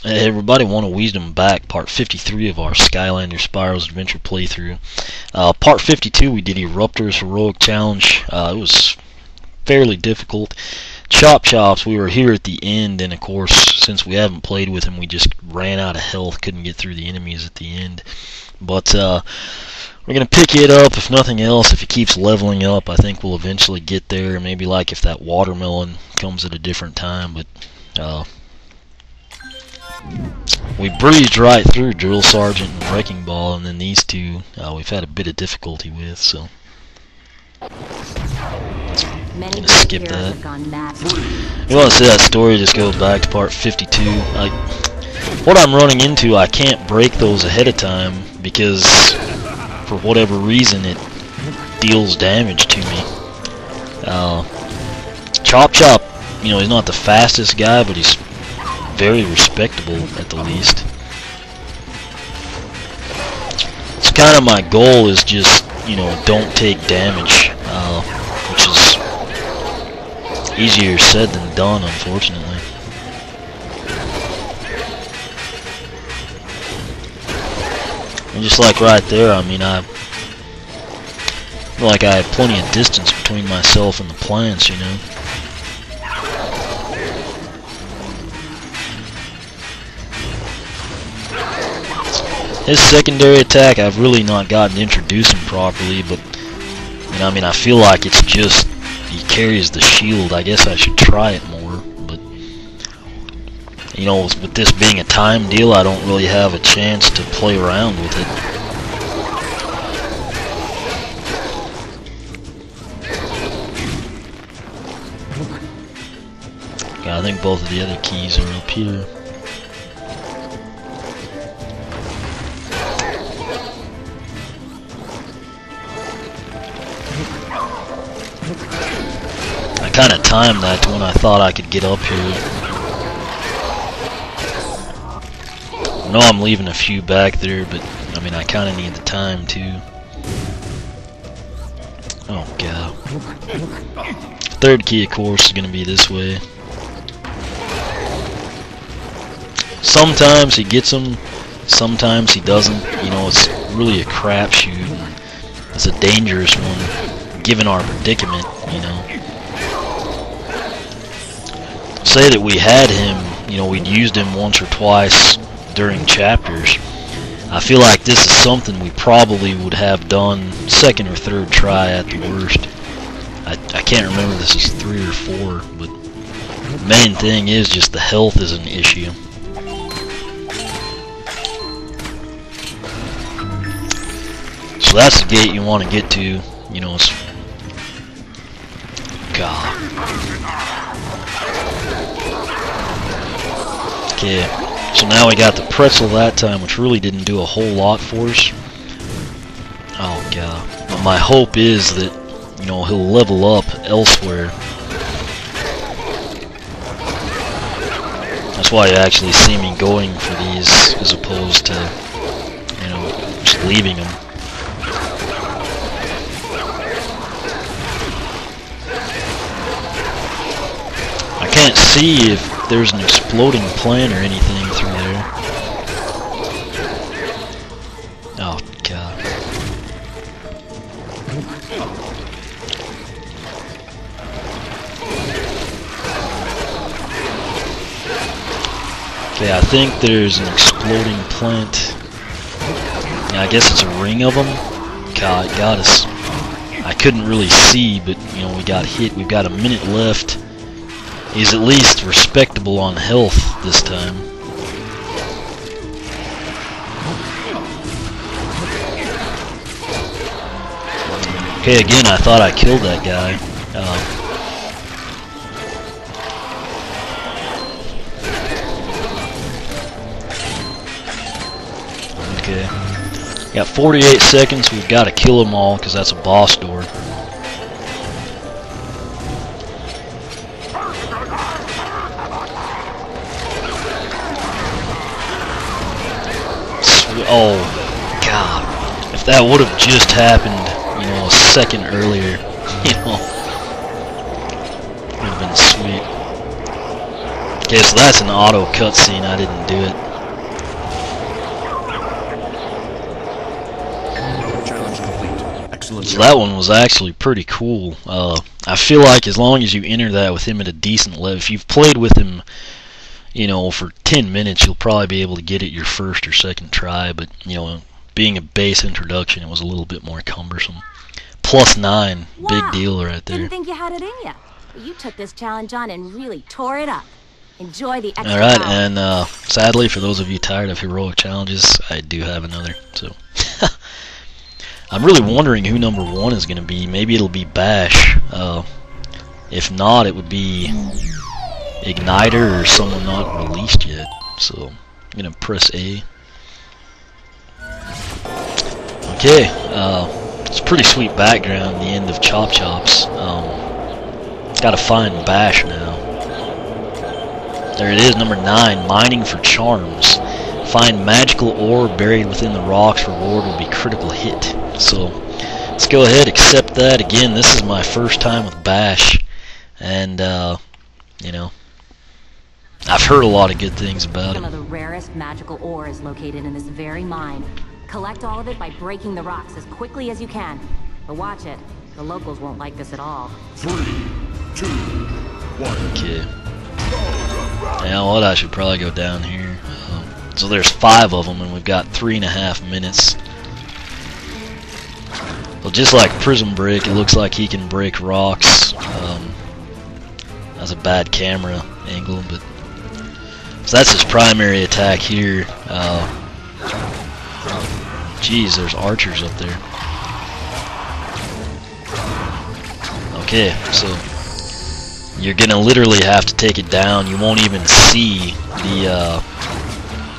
Hey everybody, want to Wisdom back, part 53 of our Skylanders Spyro's Adventure playthrough. Part 52 we did Eruptor's Heroic Challenge. It was fairly difficult. Chops, we were here at the end, and of course, since we haven't played with him, we just ran out of health, couldn't get through the enemies at the end. But we're going to pick it up, if nothing else. If he keeps leveling up, I think we'll eventually get there. Maybe like if that watermelon comes at a different time, but we breezed right through Drill Sergeant and Wrecking Ball, and then these two we've had a bit of difficulty with, so I'm gonna skip that. If you want to see that story, just go back to part 52. What I'm running into, I can't break those ahead of time because for whatever reason it deals damage to me. Chop, you know, he's not the fastest guy, but he's very respectable at the least. It's kind of my goal is just, you know, don't take damage, which is easier said than done, unfortunately. And just like right there, I mean, I feel like I have plenty of distance between myself and the plants, you know. His secondary attack, I've really not gotten to introduce him properly, but you know, I mean, I feel like it's just he carries the shield. I guess I should try it more, but you know, with this being a time deal, I don't really have a chance to play around with it. Yeah, I think both of the other keys are up here. I kind of timed that to when I thought I could get up here. I know I'm leaving a few back there, but I mean, I kind of need the time too. Oh god. Third key, of course, is going to be this way. Sometimes he gets them, sometimes he doesn't. You know, it's really a crapshoot. It's a dangerous one, given our predicament, you know. Say that we had him, you know, we'd used him once or twice during chapters. I feel like this is something we probably would have done second or third try at the worst. I can't remember if this is 3 or 4, but the main thing is just the health is an issue. So that's the gate you want to get to, you know, it's... God. Okay, so now we got the pretzel that time, which really didn't do a whole lot for us. Oh god. But my hope is that, you know, he'll level up elsewhere. That's why you actually see me going for these as opposed to, you know, just leaving them. I can't see if there's an exploding plant or anything through there. Oh god. Okay, I think there's an exploding plant. Yeah, I guess it's a ring of them. God, it got us. I couldn't really see, but you know, we got hit. We've got a minute left. He's at least respectable on health this time. Okay, again, I thought I killed that guy. Okay. Got 48 seconds. We've got to kill them all because that's a boss door. Oh, God. If that would have just happened, you know, a second earlier, you know, would have been sweet. Okay, so that's an auto cutscene. I didn't do it. Challenge complete. Excellent. So that one was actually pretty cool. I feel like as long as you enter that with him at a decent level, if you've played with him, you know, for 10 minutes, you'll probably be able to get it your first or second try. But, you know, being a base introduction, it was a little bit more cumbersome. +9, big deal right there. Didn't think you had it in you. You took this challenge on and really tore it up. Enjoy the extra Alright, hour. and sadly, for those of you tired of heroic challenges, I do have another. So I'm really wondering who number 1 is going to be. Maybe it'll be Bash. If not, it would be Igniter or someone not released yet. So I'm going to press A. Okay, it's a pretty sweet background, the end of Chop Chops. Gotta find Bash now. There it is, number 9, Mining for Charms. Find magical ore buried within the rocks. Reward will be critical hit. So let's go ahead, accept that. Again, this is my first time with Bash, and you know, I've heard a lot of good things about Some him. of the rarest magical ore is located in this very mine. Collect all of it by breaking the rocks as quickly as you can. But watch it. The locals won't like this at all. 3, 2, 1. Okay. You know what? I should probably go down here. So there's 5 of them, and we've got 3.5 minutes. Well, just like Prism Break, it looks like he can break rocks. That's a bad camera angle, but so that's his primary attack here. Geez, there's archers up there. Okay, so you're gonna literally have to take it down. You won't even see the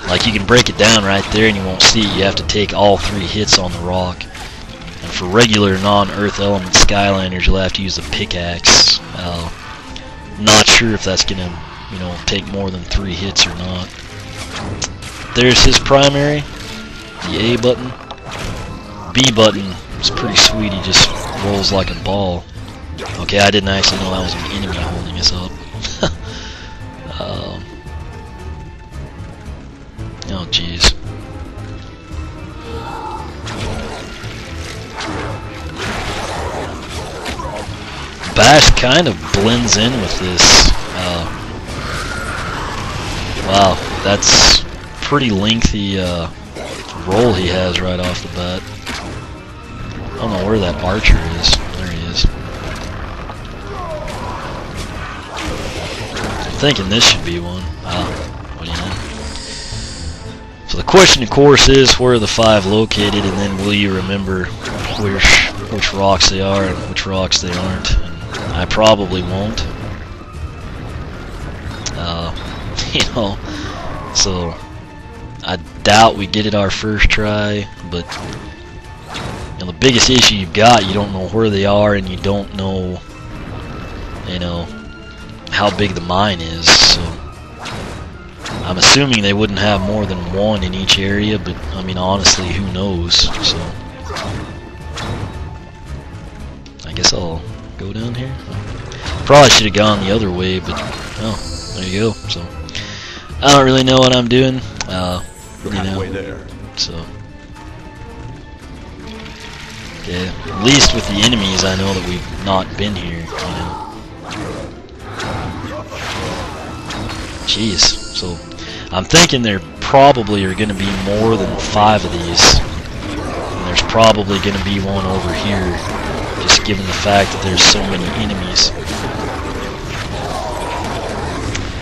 like, you can break it down right there and you won't see it. You have to take all 3 hits on the rock. And for regular non-earth element Skylanders, you'll have to use the pickaxe. Not sure if that's gonna, you know, take more than 3 hits or not. There's his primary, the A button. B button is pretty sweet. He just rolls like a ball. Okay, I didn't actually know that was an enemy holding us up. Oh, jeez. Bash kind of blends in with this. Wow, that's pretty lengthy roll he has right off the bat. I don't know where that archer is. There he is. I'm thinking this should be one. What do you know? So the question, of course, is where are the 5 located, and then will you remember which rocks they are and which rocks they aren't? And I probably won't. You know, so I doubt we get it our first try, but you know, the biggest issue you've got, you don't know where they are, and you don't know, you know, how big the mine is. So I'm assuming they wouldn't have more than 1 in each area, but I mean, honestly, who knows? So I guess I'll go down here. Probably should have gone the other way, but oh, there you go. So I don't really know what I'm doing. You're halfway there. So okay, at least with the enemies, I know that we've not been here. You know. Jeez. So I'm thinking there probably are going to be more than 5 of these. And there's probably going to be one over here, just given the fact that there's so many enemies.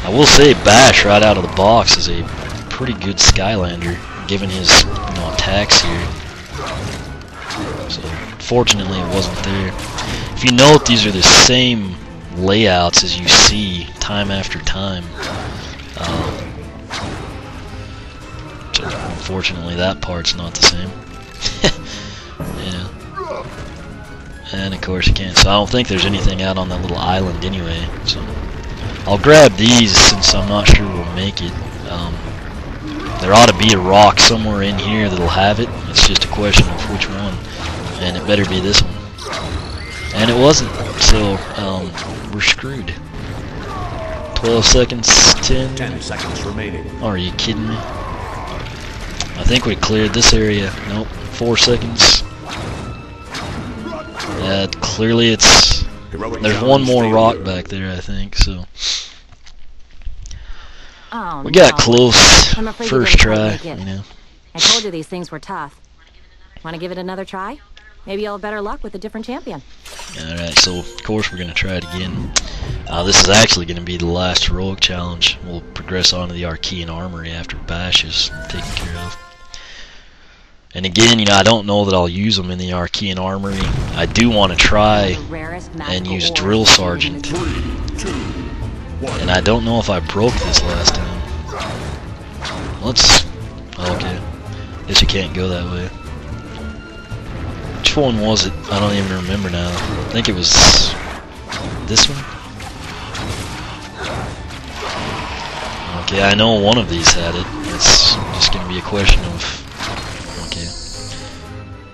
I will say Bash right out of the box is a pretty good Skylander, given his, you know, attacks here. So fortunately it wasn't there. If you note, these are the same layouts as you see time after time. So unfortunately that part's not the same. Yeah. And of course you can't. So I don't think there's anything out on that little island anyway. So I'll grab these since I'm not sure we'll make it. There ought to be a rock somewhere in here that'll have it. It's just a question of which one. And it better be this one. And it wasn't. So we're screwed. 12 seconds, 10. 10 seconds remaining. Are you kidding me? I think we cleared this area. Nope, 4 seconds. Clearly it's... There's one more rock back there, I think, so... Oh, We got no. close. I'm afraid you First didn't quite try, make it. you know. I told you these things were tough. Want to give it another try? Maybe you'll have better luck with a different champion. Alright, so of course we're going to try it again. This is actually going to be the last heroic challenge. We'll progress on to the Archean Armory after Bash is taken care of. And again, you know, I don't know that I'll use them in the Archean Armory. I do want to try and use Drill Sergeant. 3, 2, 1. And I don't know if I broke this last time. Let's... Okay. Guess you can't go that way. Which one was it? I don't even remember now. I think it was this one. Okay, I know one of these had it. It's just going to be a question of... Okay.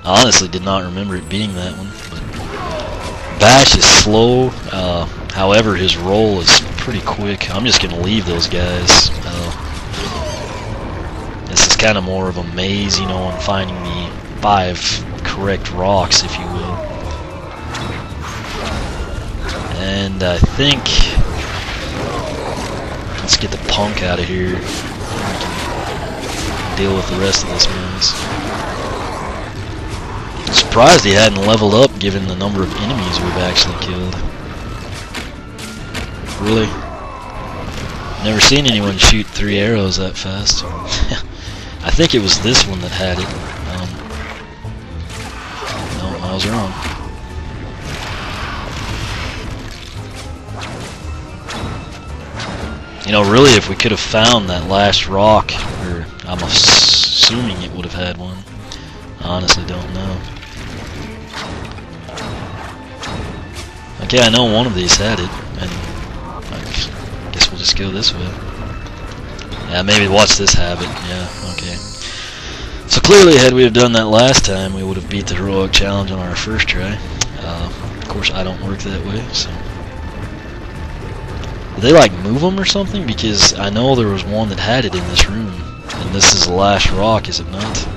I honestly did not remember it being that one. But Bash is slow. However, his roll is pretty quick. I'm just going to leave those guys. This is kind of more of a maze, you know, and finding the 5 correct rocks, if you will. And I think... Let's get the punk out of here. We can deal with the rest of this mess. I'm surprised he hadn't leveled up given the number of enemies we've actually killed. Really? Never seen anyone shoot 3 arrows that fast. I think it was this one that had it. No, I was wrong. You know, really, if we could have found that last rock, or I'm assuming it would have had one. I honestly don't know. Okay, I know one of these had it, and I guess we'll just go this way. Yeah, maybe watch this habit. Yeah, okay. So clearly, had we have done that last time, we would have beat the heroic challenge on our first try. Of course, I don't work that way, so... Did they, like, move them or something? Because I know there was one that had it in this room. And this is the last rock, is it not?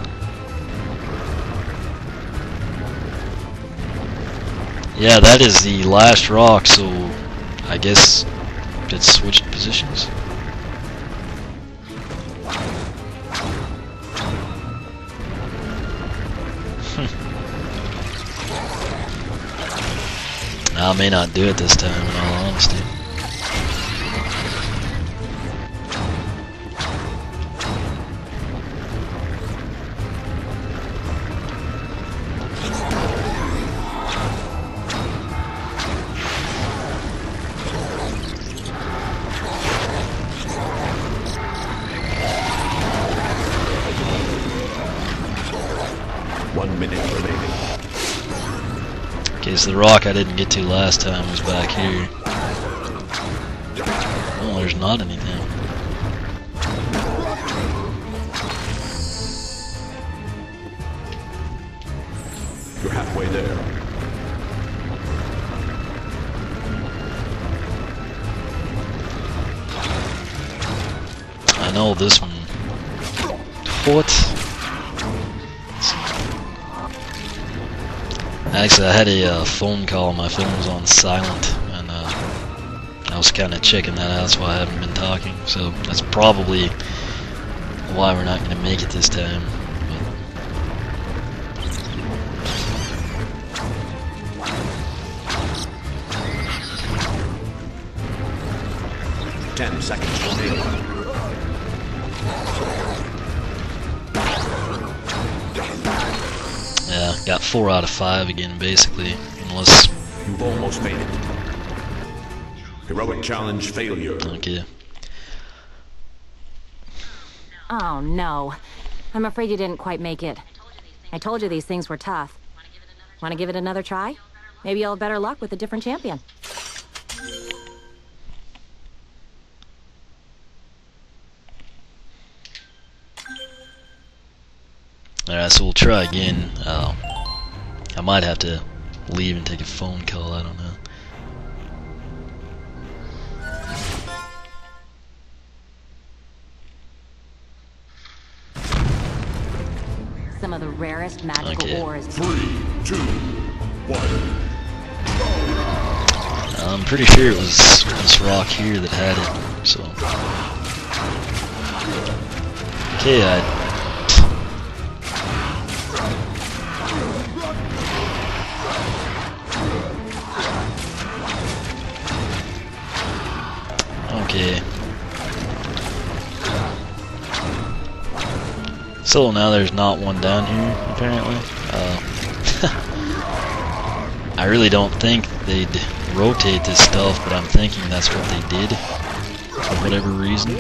Yeah, that is the last rock, so... I guess... it switched positions? I may not do it this time, in all honesty. Okay, so the rock I didn't get to last time was back here. Oh, there's not anything. You're halfway there. I know this one. What? Actually, I had a phone call. My phone was on silent, and I was kind of checking that out. That's why I haven't been talking. So that's probably why we're not going to make it this time. But 10 seconds remaining. Yeah, got 4 out of 5 again, basically, unless... You've almost made it. Heroic challenge failure. Okay. Oh, no. I'm afraid you didn't quite make it. I told you these things were tough. Want to give it another try? Maybe you'll have better luck with a different champion. Alright, so we'll try again. I might have to leave and take a phone call, I don't know. the rarest magical Okay. ores. 3, 2, 1. I'm pretty sure it was this rock here that had it, so. Okay, Okay. So now there's not one down here, apparently. I really don't think they'd rotate this stuff, but I'm thinking that's what they did, for whatever reason.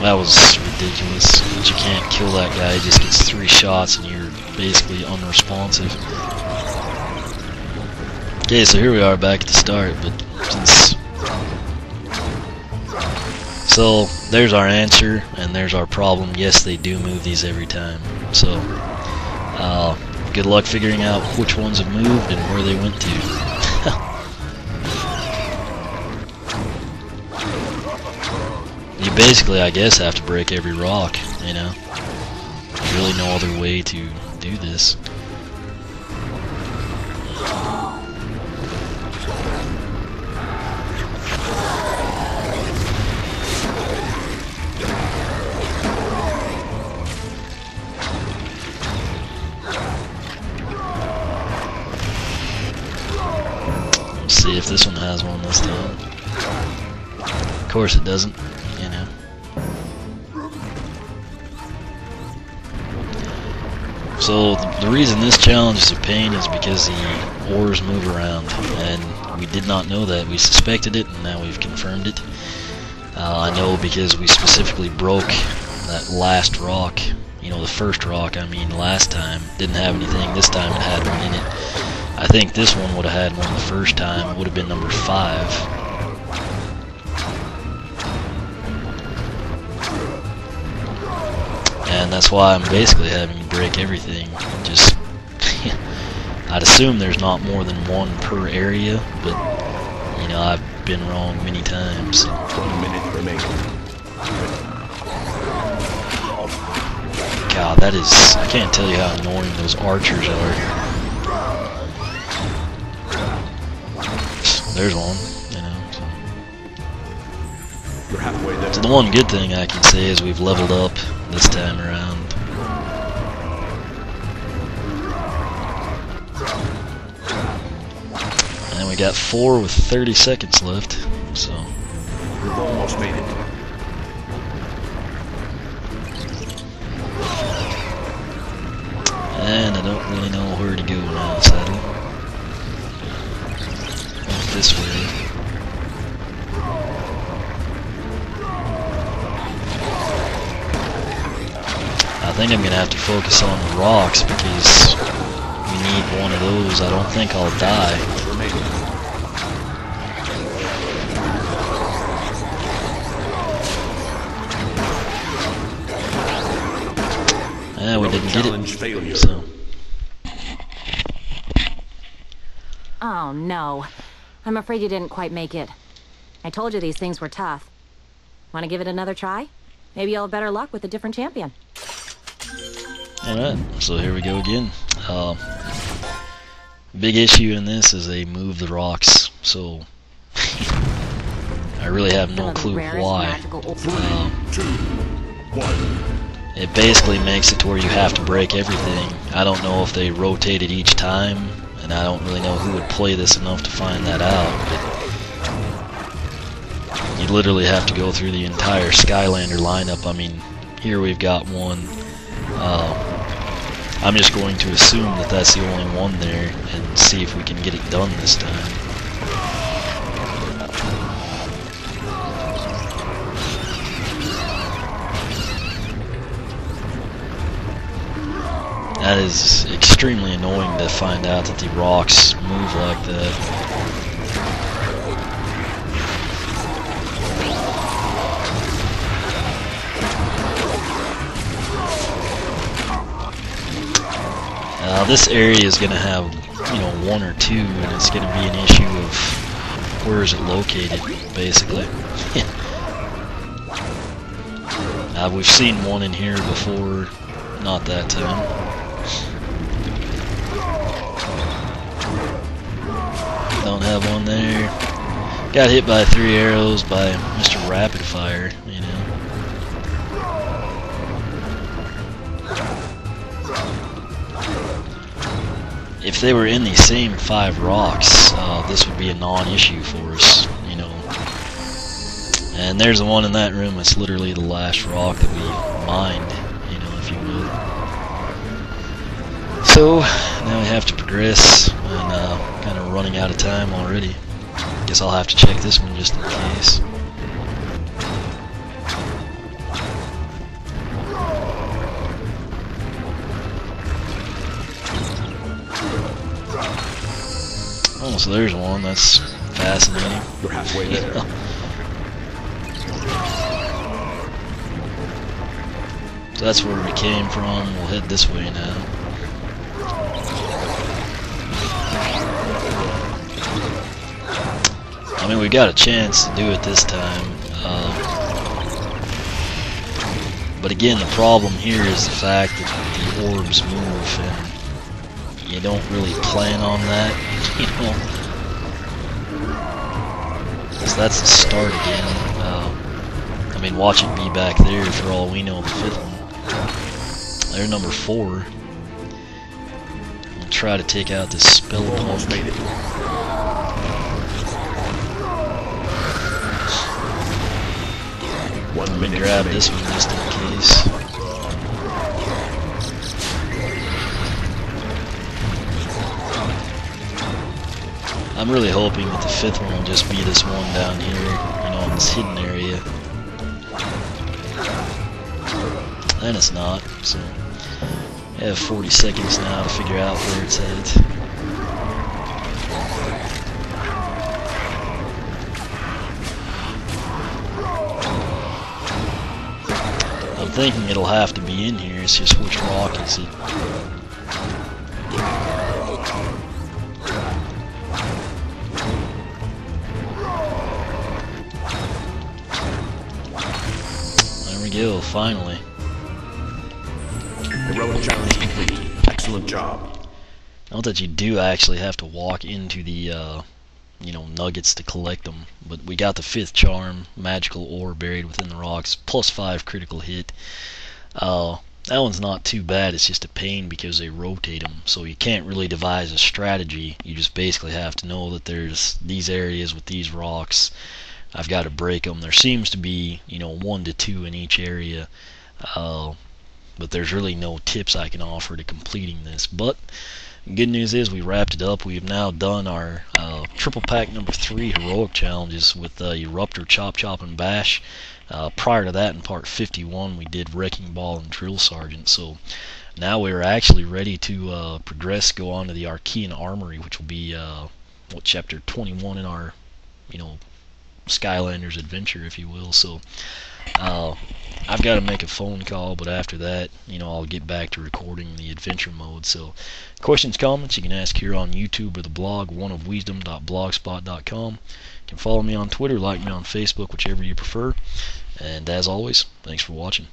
That was ridiculous, but you can't kill that guy, he just gets 3 shots and you're basically unresponsive. Okay, so here we are back at the start, but since... So, there's our answer, and there's our problem. Yes, they do move these every time. So, good luck figuring out which ones have moved and where they went to. You basically, I guess, have to break every rock, you know? There's really no other way to do this. Let's see if this one has one this time. Of course it doesn't. You know. So the reason this challenge is a pain is because the ores move around, and we did not know that. We suspected it, and now we've confirmed it. I know because we specifically broke that last rock. You know, the first rock. I mean, last time didn't have anything. This time it had one in it. I think this one would have had one the first time. It would have been number 5. And that's why I'm basically having to break everything. Just, I'd assume there's not more than one per area, but, you know, I've been wrong many times. 1 minute remaining. God, that is, I can't tell you how annoying those archers are. There's one, you know. So. You're halfway there. So the one good thing I can say is we've leveled up this time around. And we got 4 with 30 seconds left, so. You've almost made it. And I don't really know where to go now, sadly. This way. I think I'm gonna have to focus on the rocks because we need one of those. I don't think I'll die. We didn't get it. So. Oh no. I'm afraid you didn't quite make it. I told you these things were tough. Want to give it another try? Maybe you'll have better luck with a different champion. Alright, so here we go again. Big issue in this is they move the rocks, so I really have no clue why. It basically makes it to where you have to break everything. I don't know if they rotate it each time, and I don't really know who would play this enough to find that out, but you literally have to go through the entire Skylander lineup. I mean, here we've got one. I'm just going to assume that that's the only one there and see if we can get it done this time. That is extremely annoying to find out that the rocks move like that. This area is going to have, one or two, and it's going to be an issue of where is it located, basically. We've seen one in here before, not that time. Don't have one there. Got hit by 3 arrows by Mr. Rapid Fire, If they were in the same 5 rocks, this would be a non-issue for us, And there's the one in that room. It's literally the last rock that we mined, if you will. So now we have to progress, and kind of running out of time already. Guess I'll have to check this one just in case. Oh, so there's one. That's fascinating. You're halfway there. So that's where we came from. We'll head this way now. I mean, we got a chance to do it this time. But again, the problem here is the fact that the orbs move, and you don't really plan on that, So that's the start again. I mean, watch it be back there for all we know, the 5th one. There's number 4. We'll try to take out this spell Almost made it. One minute. Grab this one just in case. I'm really hoping that the 5th one will just be this one down here, in this hidden area. And it's not, so I have 40 seconds now to figure out where it's at. I'm thinking it'll have to be in here, it's just which rock is it. There we go, finally. Heroic challenge complete. Excellent job. Not that you do actually have to walk into the, nuggets to collect them, but we got the 5th charm, magical ore buried within the rocks, plus 5 critical hit. That one's not too bad, it's just a pain because they rotate them, so you can't really devise a strategy. You just basically have to know that there's these areas with these rocks. I've got to break them. There seems to be, 1 to 2 in each area. But there's really no tips I can offer to completing this. But good news is we wrapped it up. We have now done our triple pack number 3 heroic challenges with Eruptor, Chop Chop, and Bash. Prior to that, in part 51, we did Wrecking Ball and Drill Sergeant. So now we're actually ready to progress, go on to the Archean Armory, which will be chapter 21 in our Skylanders adventure, if you will. So I've got to make a phone call, but after that, I'll get back to recording the adventure mode. So questions, comments, you can ask here on YouTube or the blog, oneofwisdom.blogspot.com. You can follow me on Twitter, like me on Facebook, whichever you prefer. And as always, thanks for watching.